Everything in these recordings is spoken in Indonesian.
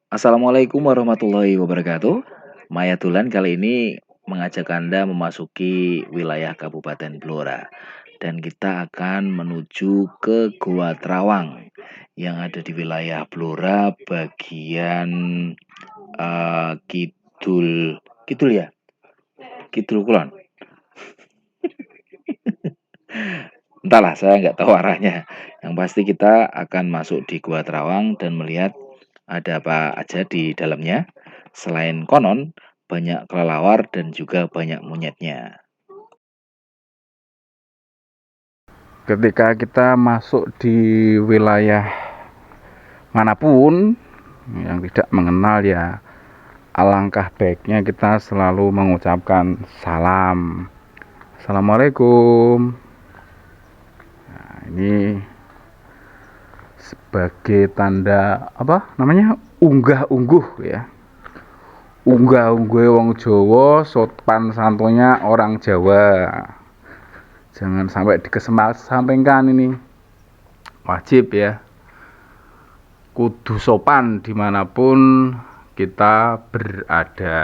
Assalamualaikum warahmatullahi wabarakatuh. Maya Tulan kali ini mengajak Anda memasuki wilayah Kabupaten Blora. Dan kita akan menuju ke Gua Trawang yang ada di wilayah Blora bagian kidul ya, kidul kulon. Entahlah, saya nggak tahu arahnya. Yang pasti kita akan masuk di Gua Trawang dan melihat ada apa aja di dalamnya. Selain konon, banyak kelelawar dan juga banyak monyetnya. Ketika kita masuk di wilayah manapun yang tidak mengenal, ya alangkah baiknya kita selalu mengucapkan salam. Assalamualaikum. Nah, ini sebagai tanda unggah-ungguh ya. Unggah-ungguh wong Jawa, sopan santunnya orang Jawa. Jangan sampai dikesampingkan ini. Wajib ya. Kudu sopan dimanapun kita berada.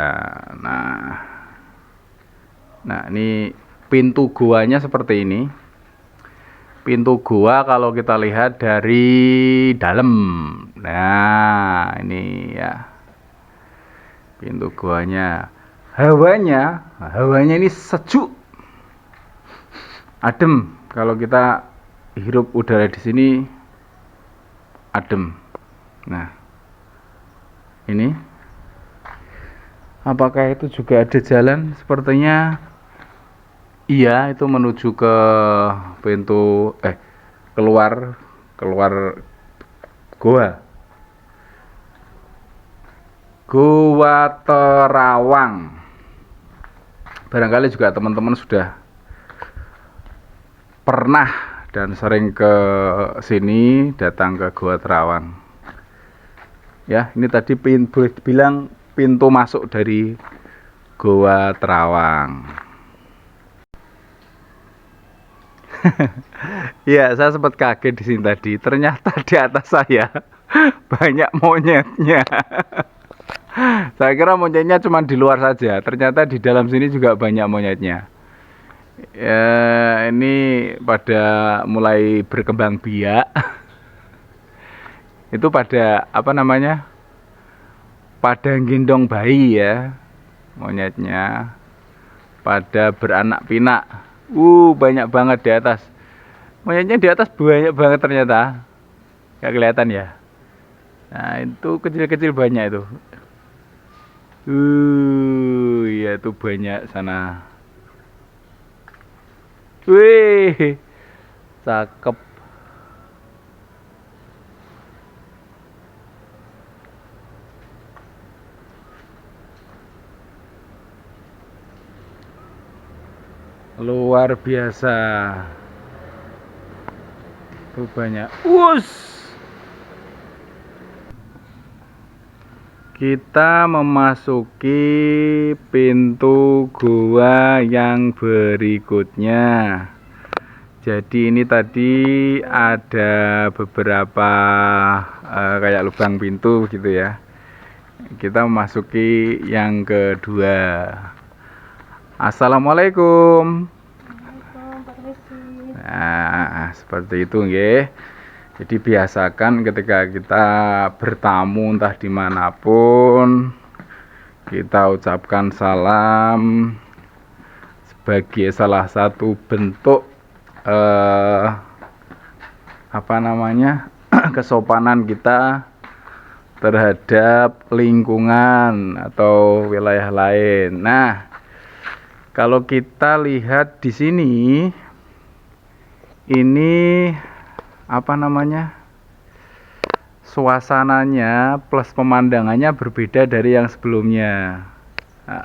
Nah ini pintu goanya seperti ini. Pintu goa kalau kita lihat dari dalam. Nah ini ya pintu goanya. Hawanya ini sejuk, adem. Kalau kita hirup udara di sini adem. Nah, ini apakah itu juga ada jalan? Sepertinya iya, itu menuju ke pintu keluar goa. Gua Trawang. Barangkali juga teman-teman sudah pernah dan sering ke sini, datang ke Gua Trawang. Ya, ini tadi boleh dibilang pintu masuk dari Gua Trawang. Ya, saya sempat kaget di sini tadi. Ternyata di atas saya banyak monyetnya. Saya kira monyetnya cuma di luar saja. Ternyata di dalam sini juga banyak monyetnya. Ya, ini pada mulai berkembang biak. Itu pada pada gendong bayi ya, monyetnya. Pada beranak pinak. Banyak banget di atas. Monyetnya di atas banyak banget ternyata. Gak kelihatan ya. Nah, itu kecil-kecil banyak itu. Ya itu banyak sana. Wih, cakep. Luar biasa. Itu banyak. Kita memasuki pintu gua yang berikutnya. Jadi ini tadi ada beberapa kayak lubang pintu gitu ya. Kita memasuki yang kedua. Assalamualaikum. Nah, seperti itu nggih. Jadi biasakan ketika kita bertamu entah dimanapun, kita ucapkan salam sebagai salah satu bentuk kesopanan kita terhadap lingkungan atau wilayah lain. Nah, kalau kita lihat di sini, ini suasananya plus pemandangannya berbeda dari yang sebelumnya. Nah,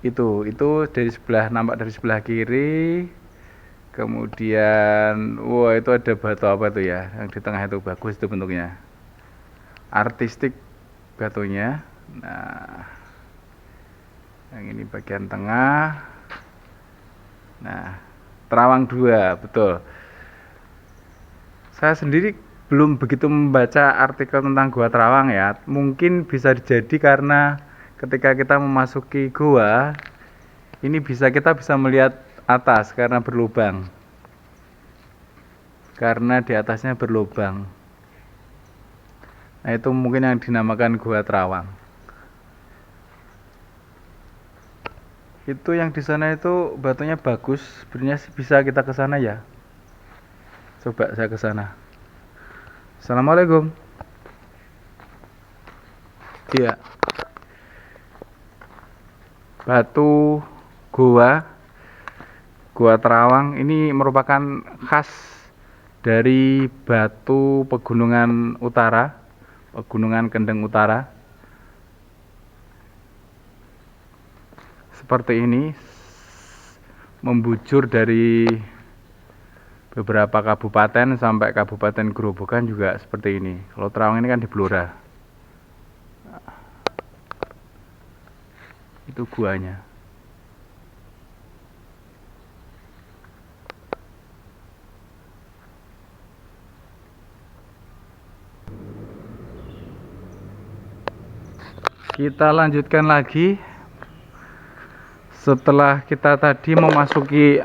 itu nampak dari sebelah kiri. Kemudian itu ada batu apa tuh ya, yang di tengah itu bagus itu bentuknya, artistik batunya. Nah, yang ini bagian tengah. Nah, Trawang 2, betul. Saya sendiri belum begitu membaca artikel tentang Gua Terawang ya. Mungkin bisa jadi karena ketika kita memasuki gua, ini kita bisa melihat atas karena berlubang. Karena di atasnya berlubang. Nah, itu mungkin yang dinamakan Gua Terawang. Itu yang di sana itu batunya bagus. Sebenarnya bisa kita ke sana ya. Coba saya ke sana. Assalamualaikum. Iya. Batu Gua Terawang ini merupakan khas dari batu pegunungan utara, pegunungan Kendeng Utara. Seperti ini, membujur dari beberapa kabupaten sampai Kabupaten Grobogan juga seperti ini. Kalau Terawang ini kan di Blora. Itu guanya. Kita lanjutkan lagi. Setelah kita tadi memasuki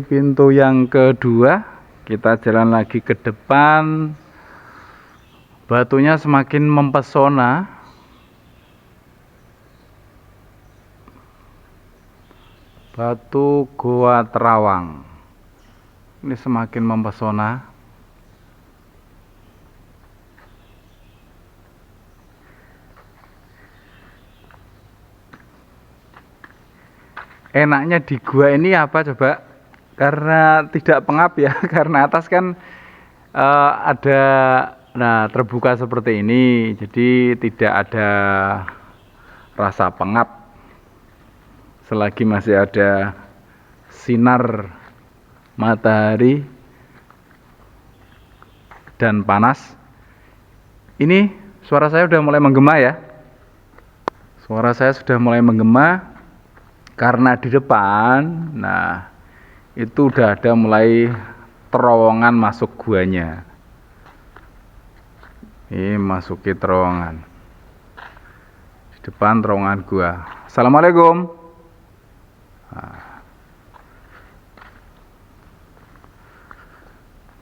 pintu yang kedua, kita jalan lagi ke depan. Batunya semakin mempesona. Batu Gua Terawang ini semakin mempesona. Enaknya di gua ini apa coba? Karena tidak pengap ya, karena atas kan ada terbuka seperti ini, jadi tidak ada rasa pengap selagi masih ada sinar matahari dan panas. Ini suara saya sudah mulai menggema ya. Suara saya sudah mulai menggema karena di depan, nah itu udah ada mulai terowongan masuk guanya. Ini masuki terowongan. Di depan terowongan gua. Assalamualaikum.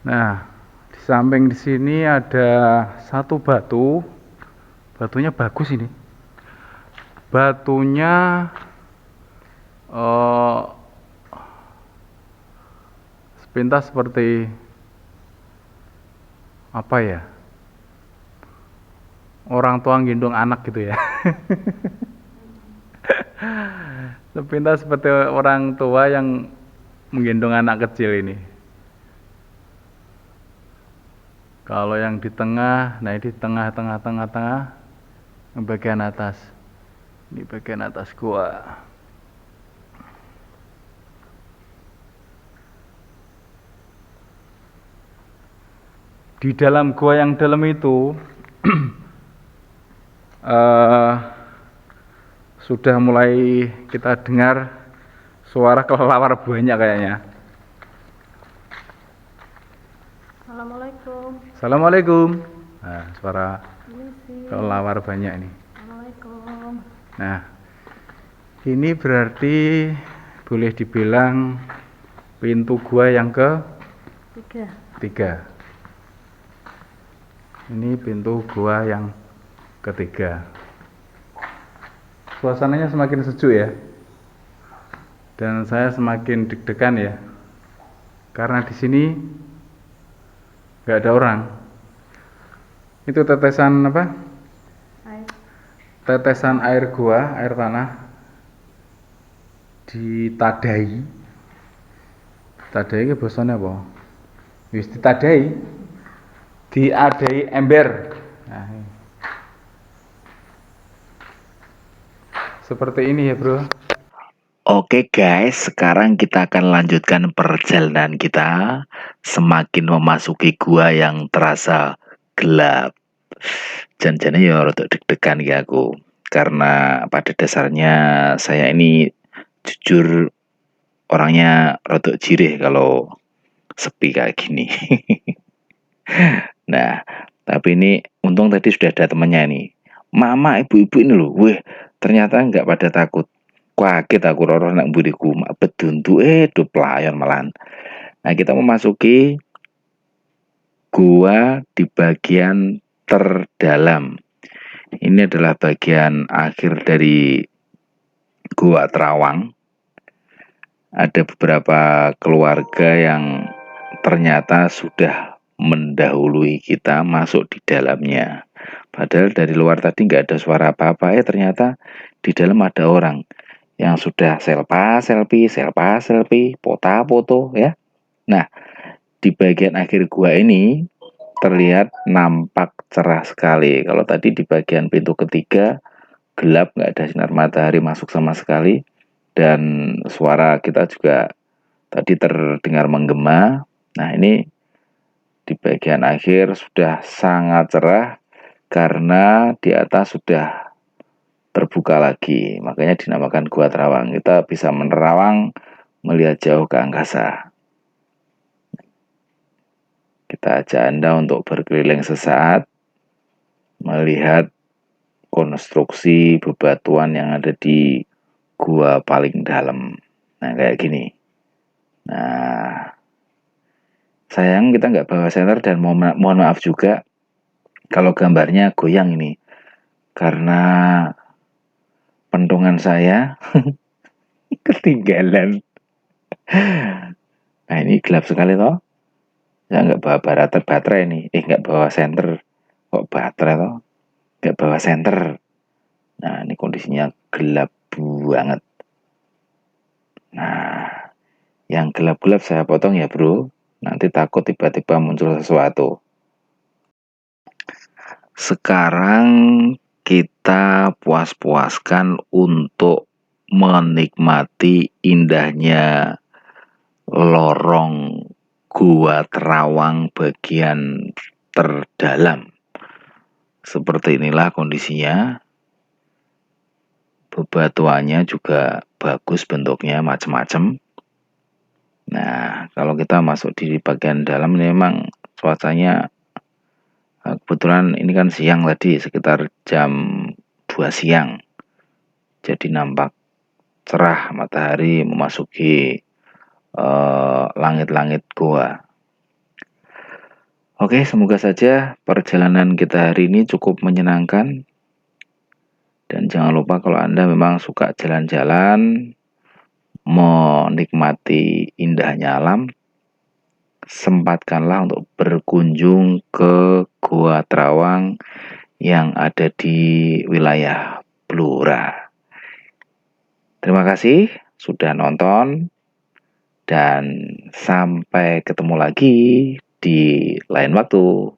Nah, di samping di sini ada satu batu. Batunya bagus ini. Batunya sepintas seperti apa ya? Orang tua gendong anak gitu ya. Sepintas seperti orang tua yang menggendong anak kecil ini. Kalau yang di tengah, nah ini di tengah, yang bagian atas. Ini bagian atas gua. Di dalam gua yang dalam itu sudah mulai kita dengar suara kelelawar banyak kayaknya. Assalamualaikum. Assalamualaikum. Nah, suara kelelawar banyak ini. Assalamualaikum. Nah, ini berarti boleh dibilang pintu gua yang ketiga. Ini pintu gua yang ketiga. Suasananya semakin sejuk ya. Dan saya semakin deg-degan ya. Karena di sini nggak ada orang. Itu tetesan apa? Air. Tetesan air gua, air tanah ditadai. Tadai ke bosone apa? Wis ditadai. Diadai ember. Nah, seperti ini ya, Bro. Oke guys, sekarang kita akan lanjutkan perjalanan kita semakin memasuki gua yang terasa gelap. Jangan-jangan ya rada deg-degan ya aku. Karena pada dasarnya saya ini jujur orangnya rada jirih kalau sepi kayak gini. Nah, tapi ini untung tadi sudah ada temannya nih. Mama, ibu-ibu ini loh, weh, ternyata nggak pada takut. Kaget aku roro nak buriku, mak beduntu, do pelayan malahan. Nah, kita memasuki gua di bagian terdalam. Ini adalah bagian akhir dari Gua Terawang. Ada beberapa keluarga yang ternyata sudah mendahului kita masuk di dalamnya. Padahal dari luar tadi nggak ada suara apa-apa, ternyata di dalam ada orang yang sudah selfie, foto ya. Nah, di bagian akhir gua ini terlihat nampak cerah sekali. Kalau tadi di bagian pintu ketiga gelap, nggak ada sinar matahari masuk sama sekali, dan suara kita juga tadi terdengar menggema. Nah, ini di bagian akhir sudah sangat cerah karena di atas sudah terbuka lagi, makanya dinamakan Gua Terawang. Kita bisa menerawang, melihat jauh ke angkasa. Kita ajak Anda untuk berkeliling sesaat, melihat konstruksi bebatuan yang ada di gua paling dalam. Nah, kayak gini. Nah, sayang kita nggak bawa senter, dan mohon maaf juga kalau gambarnya goyang ini, karena pentungan saya ketinggalan. Nah, ini gelap sekali toh. Saya nggak bawa baterai nih, nggak bawa senter. Kok baterai toh? Nggak bawa senter. Nah, ini kondisinya gelap banget. Nah, yang gelap-gelap saya potong ya bro. Nanti takut tiba-tiba muncul sesuatu. Sekarang kita puas-puaskan untuk menikmati indahnya lorong Gua Terawang bagian terdalam. Seperti inilah kondisinya. Bebatuannya juga bagus bentuknya, macam-macam. Nah, kalau kita masuk di bagian dalam ini memang cuacanya, kebetulan ini kan siang tadi, sekitar jam 2 siang. Jadi nampak cerah matahari memasuki langit-langit gua. Oke, semoga saja perjalanan kita hari ini cukup menyenangkan. Dan jangan lupa kalau Anda memang suka jalan-jalan, menikmati indahnya alam, sempatkanlah untuk berkunjung ke Gua Terawang yang ada di wilayah Blora. Terima kasih sudah nonton, dan sampai ketemu lagi di lain waktu.